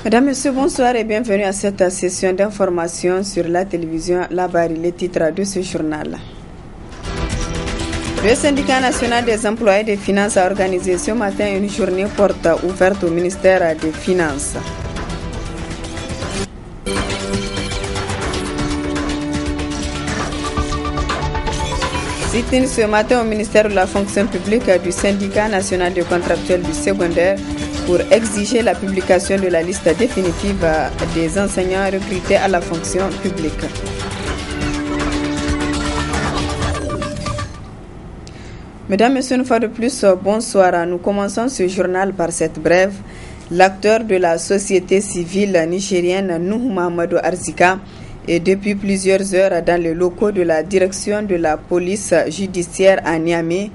Mesdames, Messieurs, bonsoir et bienvenue à cette session d'information sur la télévision Labari, les titres de ce journal. Le syndicat national des employés des finances a organisé ce matin une journée porte ouverte au ministère des Finances. Sit-in ce matin au ministère de la fonction publique du syndicat national des contractuels du secondaire pour exiger la publication de la liste définitive des enseignants recrutés à la fonction publique. Mesdames, Messieurs, une fois de plus, bonsoir. Nous commençons ce journal par cette brève. L'acteur de la société civile nigérienne, Nuhu Mahamadou Arzika, est depuis plusieurs heures dans les locaux de la direction de la police judiciaire à Niamey,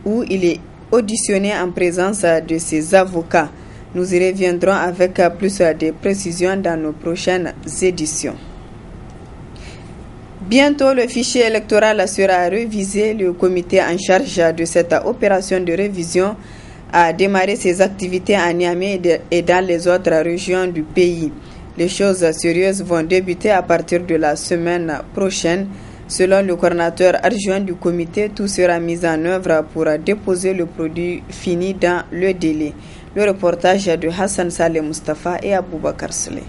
où il est auditionné en présence de ses avocats. Nous y reviendrons avec plus de précisions dans nos prochaines éditions. Bientôt, le fichier électoral sera révisé. Le comité en charge de cette opération de révision a démarré ses activités à Niamey et dans les autres régions du pays. Les choses sérieuses vont débuter à partir de la semaine prochaine. Selon le coordinateur adjoint du comité, tout sera mis en œuvre pour déposer le produit fini dans le délai. Le reportage de Hassan Saleh Mustafa et Aboubakar Saleh.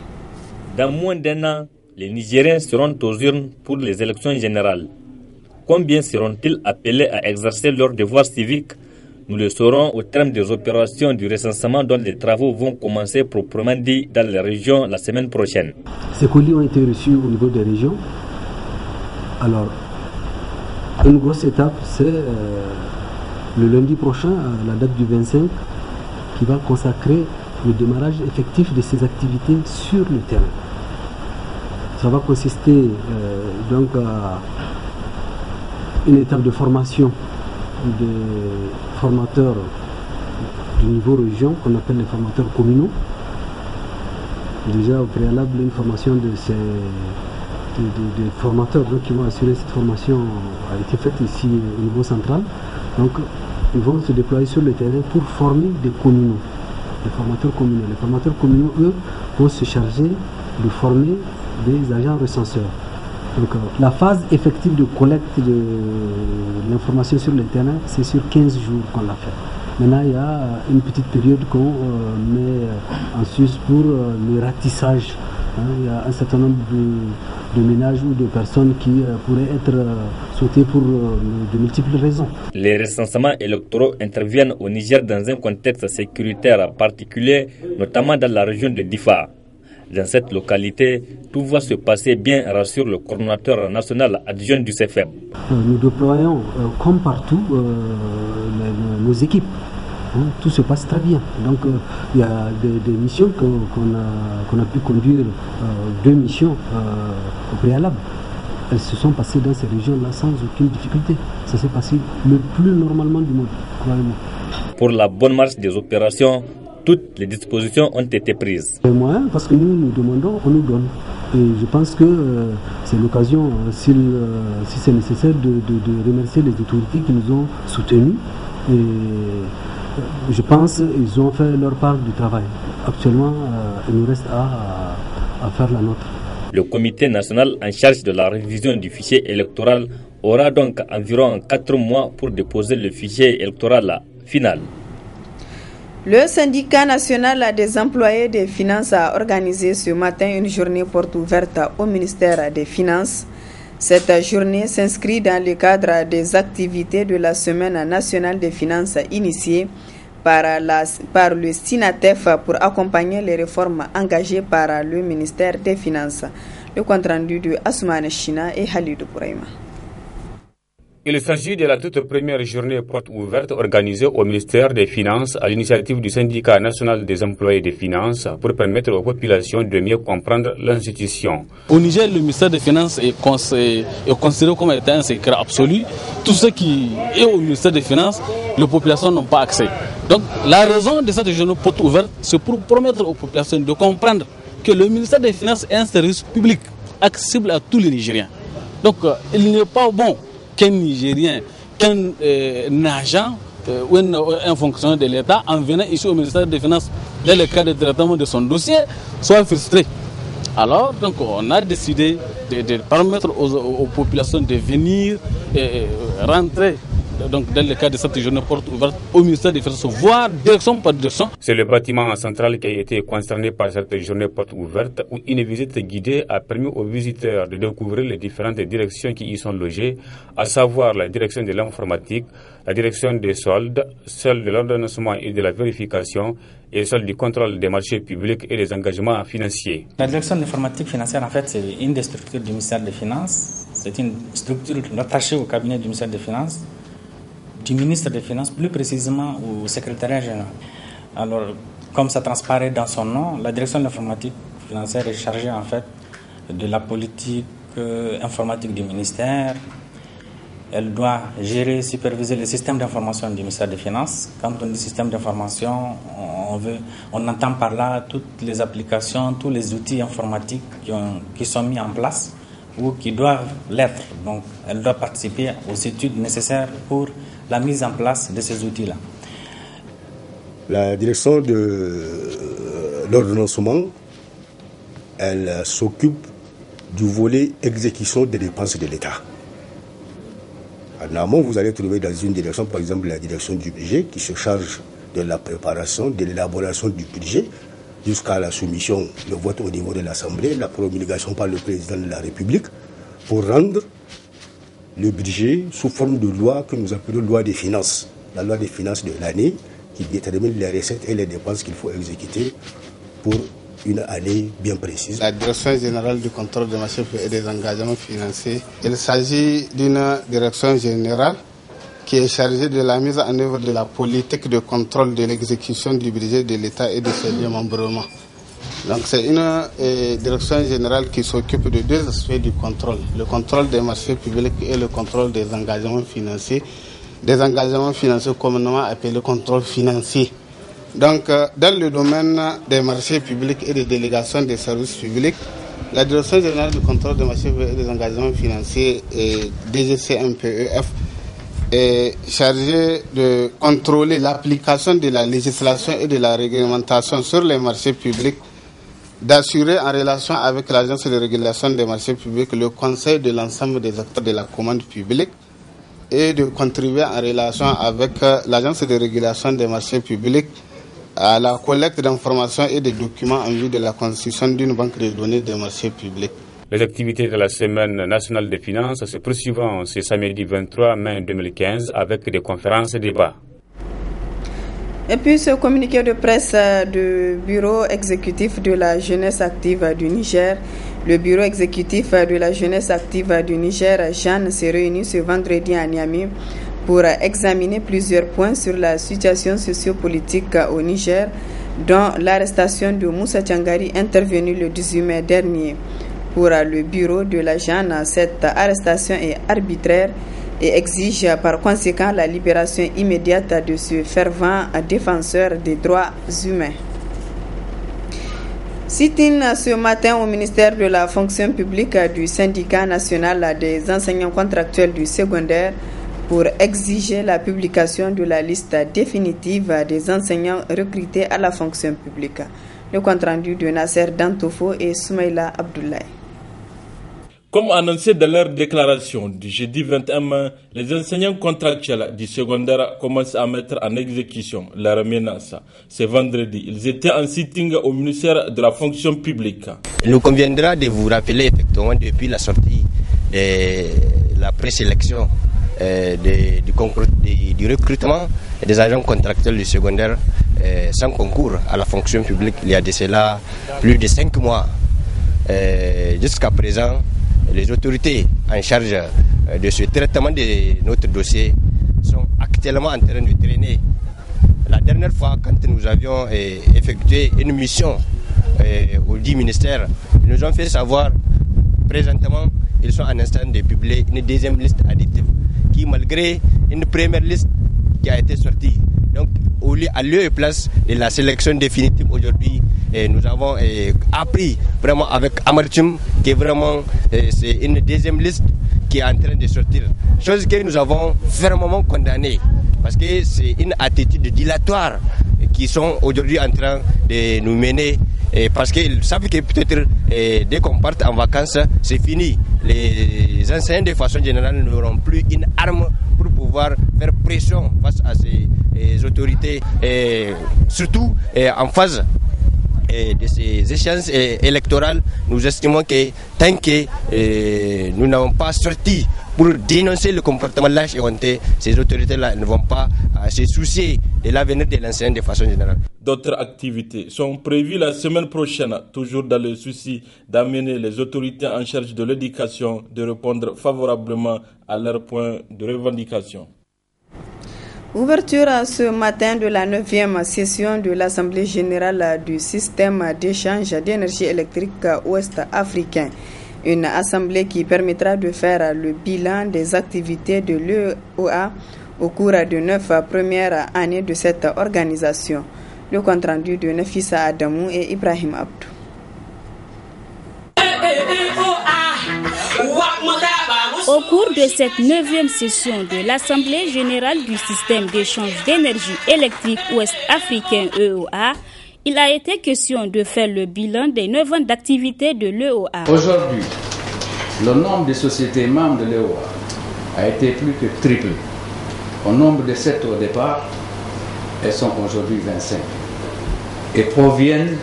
Dans moins d'un an, les Nigériens seront aux urnes pour les élections générales. Combien seront-ils appelés à exercer leurs devoirs civiques? Nous le saurons au terme des opérations du recensement dont les travaux vont commencer proprement dit dans les régions la semaine prochaine. Ces colis ont été reçus au niveau des régions. Alors, une grosse étape, c'est le lundi prochain, la date du 25, qui va consacrer le démarrage effectif de ces activités sur le terrain. Ça va consister donc à une étape de formation des formateurs du niveau région, qu'on appelle les formateurs communaux. Déjà au préalable, une formation de ces des formateurs qui vont assurer cette formation a été faite ici au niveau central. Donc ils vont se déployer sur le terrain pour former des communaux, des formateurs communaux. Les formateurs communaux, eux, vont se charger de former des agents recenseurs. Donc la phase effective de collecte de l'information sur le terrain, c'est sur 15 jours qu'on l'a fait. Maintenant, il y a une petite période qu'on met en sus pour le ratissage. Il y a un certain nombre de ménages ou de personnes qui pourraient être sautées pour de multiples raisons. Les recensements électoraux interviennent au Niger dans un contexte sécuritaire particulier, notamment dans la région de Difa. Dans cette localité, tout va se passer bien, rassure le coordinateur national adjoint du CFM. Nous déployons, comme partout, nos équipes. Tout se passe très bien. Donc, il y a des missions qu'on a pu conduire, 2 missions au préalable. Elles se sont passées dans ces régions-là sans aucune difficulté. Ça s'est passé le plus normalement du monde, probablement. Pour la bonne marche des opérations, toutes les dispositions ont été prises. Les moyens, parce que nous demandons, on nous donne. Et je pense que c'est l'occasion, si c'est nécessaire, de remercier les autorités qui nous ont soutenus. Et je pense qu'ils ont fait leur part du travail. Actuellement, il nous reste à faire la nôtre. Le comité national en charge de la révision du fichier électoral aura donc environ 4 mois pour déposer le fichier électoral final. Le syndicat national des employés des finances a organisé ce matin une journée porte ouverte au ministère des Finances. Cette journée s'inscrit dans le cadre des activités de la Semaine nationale des finances initiée par le SINATEF pour accompagner les réformes engagées par le ministère des Finances. Le compte rendu de Assoumane China et Halidou Bouraïma. Il s'agit de la toute première journée porte ouverte organisée au ministère des Finances à l'initiative du syndicat national des employés des finances pour permettre aux populations de mieux comprendre l'institution. Au Niger, le ministère des Finances est considéré comme étant un secret absolu. Tout ce qui est au ministère des Finances, les populations n'ont pas accès. Donc la raison de cette journée porte ouverte, c'est pour permettre aux populations de comprendre que le ministère des Finances est un service public accessible à tous les Nigériens. Donc il n'est pas bon qu'un Nigérien, qu'un agent ou un fonctionnaire de l'État, en venant ici au ministère des Finances dans le cadre de traitement de son dossier, soit frustré. Alors, donc, on a décidé de permettre aux populations de venir rentrer donc, dans le cadre de cette journée porte ouverte au ministère des Finances, voire direction par direction. C'est le bâtiment central qui a été concerné par cette journée porte ouverte où une visite guidée a permis aux visiteurs de découvrir les différentes directions qui y sont logées, à savoir la direction de l'informatique, la direction des soldes, celle de l'ordonnancement et de la vérification et celle du contrôle des marchés publics et des engagements financiers. La direction de l'informatique financière, en fait, c'est une des structures du ministère des Finances. C'est une structure rattachée au cabinet du ministère des Finances, du ministre des Finances, plus précisément au secrétariat général. Alors, comme ça transparaît dans son nom, la direction de l'informatique financière est chargée en fait de la politique informatique du ministère. Elle doit gérer, superviser le système d'information du ministère des Finances. Quand on dit système d'information, on entend par là toutes les applications, tous les outils informatiques qui sont mis en place ou qui doivent l'être. Donc, elle doit participer aux études nécessaires pour la mise en place de ces outils-là. La direction de l'ordonnancement, elle s'occupe du volet exécution des dépenses de l'État. En amont, vous allez trouver dans une direction, par exemple la direction du budget, qui se charge de la préparation, de l'élaboration du budget, jusqu'à la soumission, le vote au niveau de l'Assemblée, la promulgation par le président de la République, pour rendre le budget sous forme de loi que nous appelons loi des finances. La loi des finances de l'année qui détermine les recettes et les dépenses qu'il faut exécuter pour une année bien précise. La direction générale du contrôle des marchés et des engagements financiers, il s'agit d'une direction générale qui est chargée de la mise en œuvre de la politique de contrôle de l'exécution du budget de l'État et de ses démembrements. Donc c'est une direction générale qui s'occupe de deux aspects du contrôle. Le contrôle des marchés publics et le contrôle des engagements financiers. Des engagements financiers communément appelés contrôle financier. Donc dans le domaine des marchés publics et des délégations des services publics, la direction générale du contrôle des marchés publics et des engagements financiers, DGCMPEF, est chargée de contrôler l'application de la législation et de la réglementation sur les marchés publics, d'assurer en relation avec l'Agence de régulation des marchés publics le conseil de l'ensemble des acteurs de la commande publique et de contribuer en relation avec l'Agence de régulation des marchés publics à la collecte d'informations et de documents en vue de la constitution d'une banque de données des marchés publics. Les activités de la Semaine nationale des finances se poursuivront ce samedi 23 mai 2015 avec des conférences et débats. Et puis ce communiqué de presse du bureau exécutif de la jeunesse active du Niger. Le bureau exécutif de la jeunesse active du Niger, Jeanne, s'est réuni ce vendredi à Niamey pour examiner plusieurs points sur la situation sociopolitique au Niger, dont l'arrestation de Moussa Tchangari intervenue le 18 mai dernier. Pour le bureau de la Jeanne, cette arrestation est arbitraire et exige par conséquent la libération immédiate de ce fervent défenseur des droits humains. Sit-in ce matin au ministère de la fonction publique du syndicat national des enseignants contractuels du secondaire pour exiger la publication de la liste définitive des enseignants recrutés à la fonction publique. Le compte-rendu de Nasser Dantofo et Soumaïla Abdoulaye. Comme annoncé dans leur déclaration du jeudi 21 mai, les enseignants contractuels du secondaire commencent à mettre en exécution leur menace. Ce vendredi, ils étaient en sitting au ministère de la fonction publique. Il nous conviendra de vous rappeler effectivement depuis la sortie de la présélection du recrutement des agents contractuels du secondaire sans concours à la fonction publique il y a de cela plus de 5 mois. Jusqu'à présent, les autorités en charge de ce traitement de notre dossier sont actuellement en train de traîner. La dernière fois, quand nous avions effectué une mission au 10 ministères, ils nous ont fait savoir, présentement, ils sont en train de publier une deuxième liste additive qui, malgré une première liste qui a été sortie, donc à lieu et place de la sélection définitive aujourd'hui, nous avons appris vraiment avec amertume que vraiment c'est une deuxième liste qui est en train de sortir. Chose que nous avons fermement condamnée parce que c'est une attitude dilatoire qui sont aujourd'hui en train de nous mener, parce qu'ils savent que peut-être dès qu'on parte en vacances, c'est fini. Les enseignants de façon générale n'auront plus une arme pour pouvoir faire pression face à ces autorités, surtout en phase de ces échéances électorales. Nous estimons que tant que nous n'avons pas sorti pour dénoncer le comportement lâche et honteux, ces autorités-là ne vont pas se soucier de l'avenir de l'enseignant de façon générale. D'autres activités sont prévues la semaine prochaine, toujours dans le souci d'amener les autorités en charge de l'éducation de répondre favorablement à leurs points de revendication. Ouverture ce matin de la 9e session de l'Assemblée générale du système d'échange d'énergie électrique ouest-africain. Une assemblée qui permettra de faire le bilan des activités de l'EOA au cours des 9 premières années de cette organisation. Le compte-rendu de Nafissa Adamou et Ibrahim Abdou. Au cours de cette 9e session de l'Assemblée générale du système d'échange d'énergie électrique ouest-africain EOA, il a été question de faire le bilan des 9 ans d'activité de l'EOA. Aujourd'hui, le nombre de sociétés membres de l'EOA a été plus que triplé. Au nombre de 7 au départ, elles sont aujourd'hui 25 et proviennent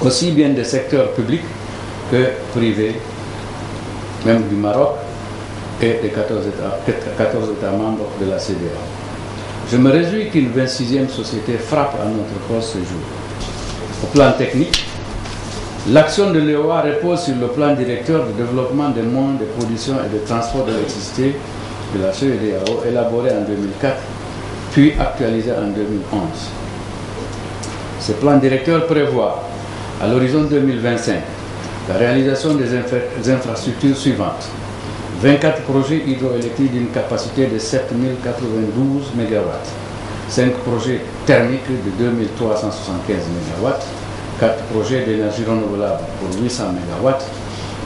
aussi bien des secteurs publics que privés, même du Maroc et des 14 États membres de la CEDEAO. Je me réjouis qu'une 26e société frappe à notre poste ce jour. Au plan technique, l'action de l'EOA repose sur le plan directeur de développement des moyens de production et de transport d'électricité de la CEDEAO, élaboré en 2004, puis actualisé en 2011. Ce plan directeur prévoit, à l'horizon 2025, la réalisation des infrastructures suivantes. 24 projets hydroélectriques d'une capacité de 7092 MW, 5 projets thermiques de 2375 MW, 4 projets d'énergie renouvelable pour 800 MW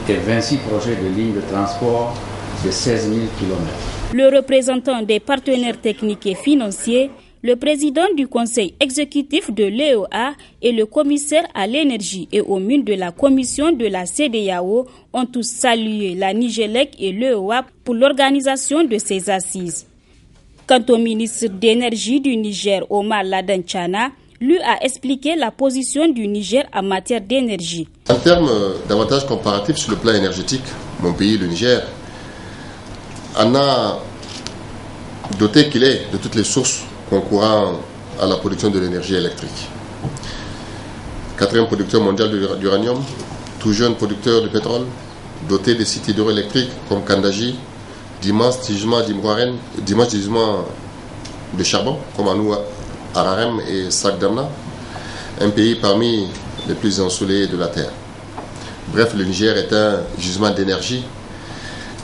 et 26 projets de lignes de transport de 16 000 km. Le représentant des partenaires techniques et financiers, le président du conseil exécutif de l'EOA et le commissaire à l'énergie et aux mines de la commission de la CEDEAO ont tous salué la Nigélec et l'EOA pour l'organisation de ces assises. Quant au ministre d'énergie du Niger, Omar Ladan Chana, lui a expliqué la position du Niger en matière d'énergie. En termes d'avantages comparatifs sur le plan énergétique, mon pays, le Niger, en a doté qu'il est de toutes les sources concourant à la production de l'énergie électrique. 4e producteur mondial d'uranium, tout jeune producteur de pétrole, doté de sites hydroélectriques comme Kandaji, d'immenses gisements de charbon comme Anou, Ararem et Sakdamna, un pays parmi les plus ensoleillés de la Terre. Bref, le Niger est un gisement d'énergie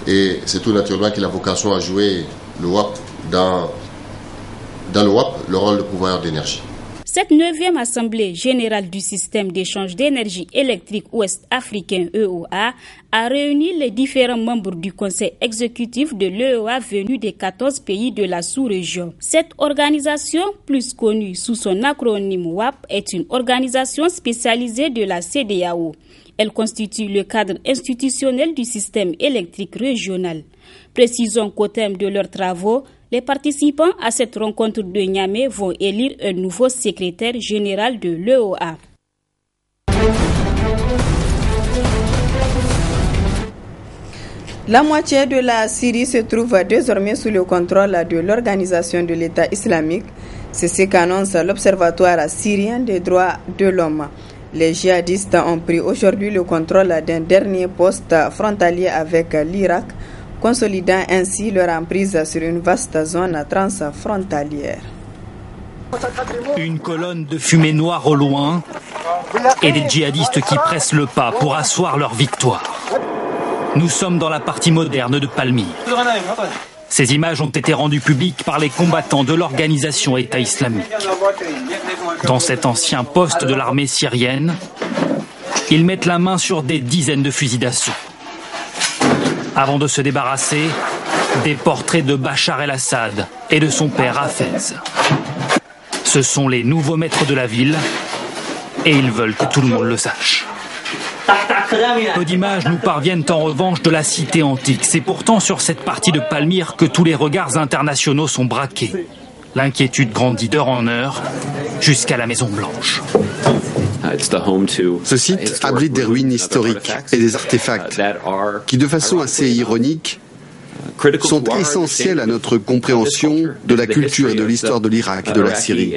et c'est tout naturellement qu'il a vocation à jouer le WAP dans le WAP, le rôle de pourvoyeur d'énergie. Cette 9e Assemblée générale du système d'échange d'énergie électrique ouest-africain EOA a réuni les différents membres du conseil exécutif de l'EOA venus des 14 pays de la sous-région. Cette organisation, plus connue sous son acronyme WAP, est une organisation spécialisée de la CEDEAO. Elle constitue le cadre institutionnel du système électrique régional. Précisons qu'au terme de leurs travaux, les participants à cette rencontre de Niamey vont élire un nouveau secrétaire général de l'EOA. La moitié de la Syrie se trouve désormais sous le contrôle de l'organisation de l'État islamique. C'est ce qu'annonce l'Observatoire syrien des droits de l'homme. Les djihadistes ont pris aujourd'hui le contrôle d'un dernier poste frontalier avec l'Irak, consolidant ainsi leur emprise sur une vaste zone transfrontalière. Une colonne de fumée noire au loin et des djihadistes qui pressent le pas pour asseoir leur victoire. Nous sommes dans la partie moderne de Palmyre. Ces images ont été rendues publiques par les combattants de l'organisation État islamique. Dans cet ancien poste de l'armée syrienne, ils mettent la main sur des dizaines de fusils d'assaut. Avant de se débarrasser, des portraits de Bachar el-Assad et de son père Hafez. Ce sont les nouveaux maîtres de la ville et ils veulent que tout le monde le sache. Peu d'images nous parviennent en revanche de la cité antique. C'est pourtant sur cette partie de Palmyre que tous les regards internationaux sont braqués. L'inquiétude grandit d'heure en heure jusqu'à la Maison Blanche. Ce site abrite des ruines historiques et des artefacts qui, de façon assez ironique, sont essentiels à notre compréhension de la culture et de l'histoire de l'Irak et de la Syrie.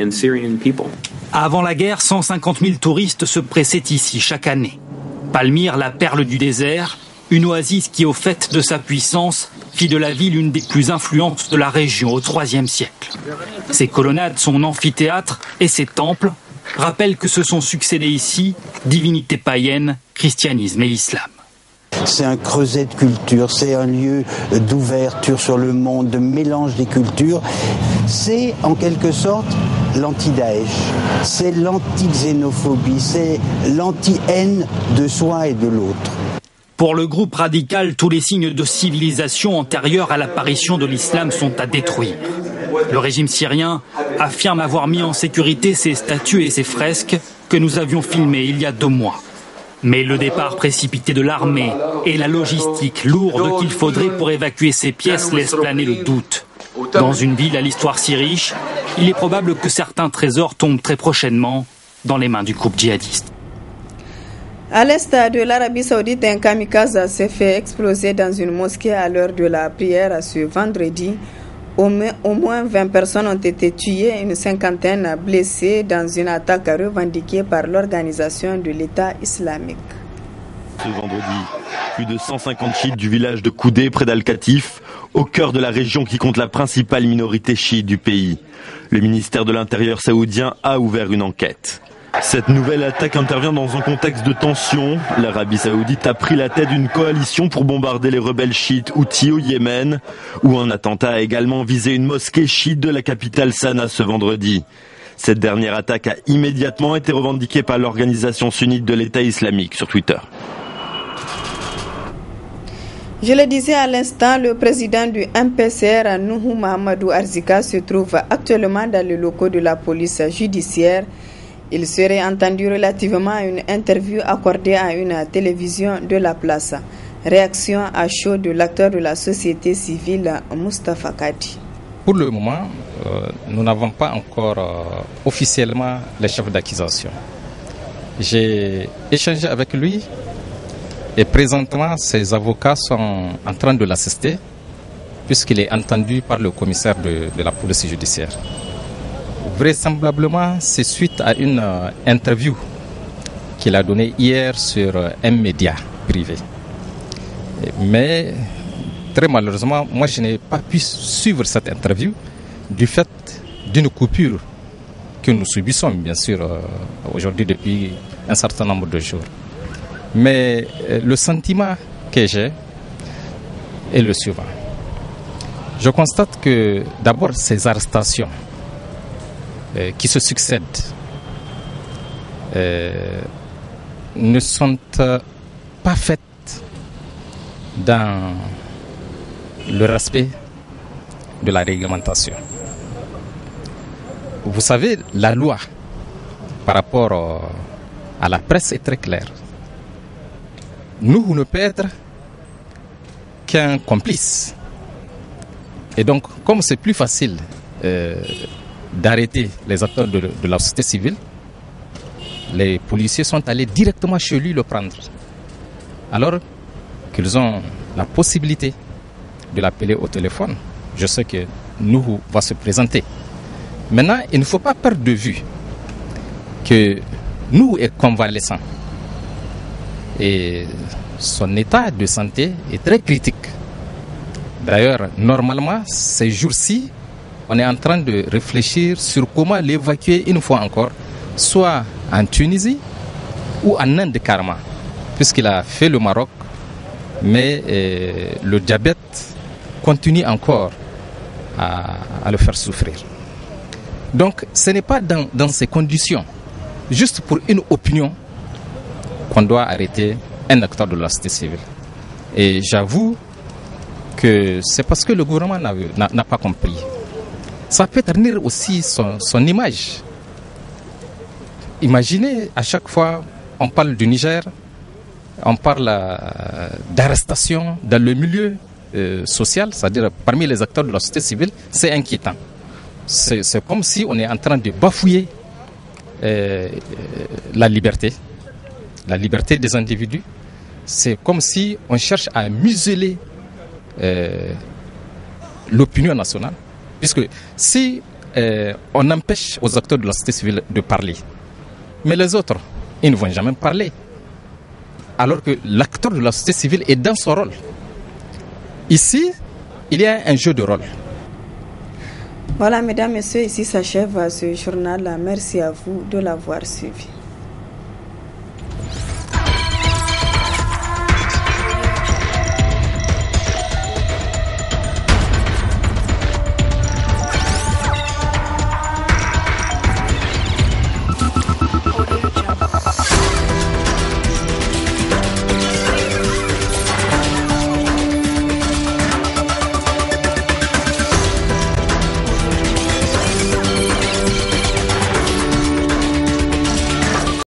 Avant la guerre, 150 000 touristes se pressaient ici chaque année. Palmyre, la perle du désert, une oasis qui, au fait de sa puissance, fit de la ville une des plus influentes de la région au IIIe siècle. Ses colonnades, son amphithéâtre et ses temples rappellent que se sont succédés ici divinités païennes, christianisme et islam. C'est un creuset de culture, c'est un lieu d'ouverture sur le monde, de mélange des cultures. C'est en quelque sorte l'anti-Daesh, c'est l'anti-xénophobie, c'est l'anti-haine de soi et de l'autre. Pour le groupe radical, tous les signes de civilisation antérieurs à l'apparition de l'islam sont à détruire. Le régime syrien affirme avoir mis en sécurité ses statues et ses fresques que nous avions filmées il y a 2 mois. Mais le départ précipité de l'armée et la logistique lourde qu'il faudrait pour évacuer ces pièces laissent planer le doute. Dans une ville à l'histoire si riche, il est probable que certains trésors tombent très prochainement dans les mains du groupe djihadiste. À l'est de l'Arabie Saoudite, un kamikaze s'est fait exploser dans une mosquée à l'heure de la prière ce vendredi. Au moins 20 personnes ont été tuées et une cinquantaine blessées dans une attaque revendiquée par l'organisation de l'État islamique. Ce vendredi, plus de 150 chiites du village de Koudé, près d'Al-Katif, au cœur de la région qui compte la principale minorité chiite du pays. Le ministère de l'Intérieur saoudien a ouvert une enquête. Cette nouvelle attaque intervient dans un contexte de tension. L'Arabie Saoudite a pris la tête d'une coalition pour bombarder les rebelles chiites Houthis au Yémen, où un attentat a également visé une mosquée chiite de la capitale Sanaa ce vendredi. Cette dernière attaque a immédiatement été revendiquée par l'organisation sunnite de l'État islamique sur Twitter. Je le disais à l'instant, le président du MPCR, Nuhu Mahamadou Arzika, se trouve actuellement dans les locaux de la police judiciaire. Il serait entendu relativement à une interview accordée à une télévision de la place. Réaction à chaud de l'acteur de la société civile, Mustafa Kadi. Pour le moment, nous n'avons pas encore officiellement les chefs d'accusation. J'ai échangé avec lui et présentement ses avocats sont en train de l'assister puisqu'il est entendu par le commissaire de la police judiciaire. Vraisemblablement, c'est suite à une interview qu'il a donnée hier sur un média privé. Mais très malheureusement, moi je n'ai pas pu suivre cette interview du fait d'une coupure que nous subissons bien sûr aujourd'hui depuis un certain nombre de jours. Mais le sentiment que j'ai est le suivant. Je constate que d'abord ces arrestations qui se succèdent ne sont pas faites dans le respect de la réglementation. Vous savez, la loi par rapport à la presse est très claire. Nous ne peut être qu'un complice. Et donc, comme c'est plus facile d'arrêter les acteurs de la société civile, les policiers sont allés directement chez lui le prendre. Alors qu'ils ont la possibilité de l'appeler au téléphone. Je sais que nous va se présenter. Maintenant, il ne faut pas perdre de vue que nous est convalescent. Et son état de santé est très critique. D'ailleurs, normalement, ces jours-ci, on est en train de réfléchir sur comment l'évacuer une fois encore, soit en Tunisie ou en Inde carrément, puisqu'il a fait le Maroc, mais le diabète continue encore à le faire souffrir. Donc, ce n'est pas dans ces conditions, juste pour une opinion, qu'on doit arrêter un acteur de la société civile. Et j'avoue que c'est parce que le gouvernement n'a pas compris. Ça peut ternir aussi son image imaginez, à chaque fois, on parle du Niger, on parle d'arrestation dans le milieu social, c'est-à-dire parmi les acteurs de la société civile, c'est inquiétant. C'est comme si on est en train de bafouer la liberté des individus. C'est comme si on cherche à museler l'opinion nationale, puisque si on empêche aux acteurs de la société civile de parler, mais les autres, ils ne vont jamais parler, alors que l'acteur de la société civile est dans son rôle. Ici, il y a un jeu de rôle. Voilà, mesdames, messieurs, ici s'achève ce journal. Merci à vous de l'avoir suivi.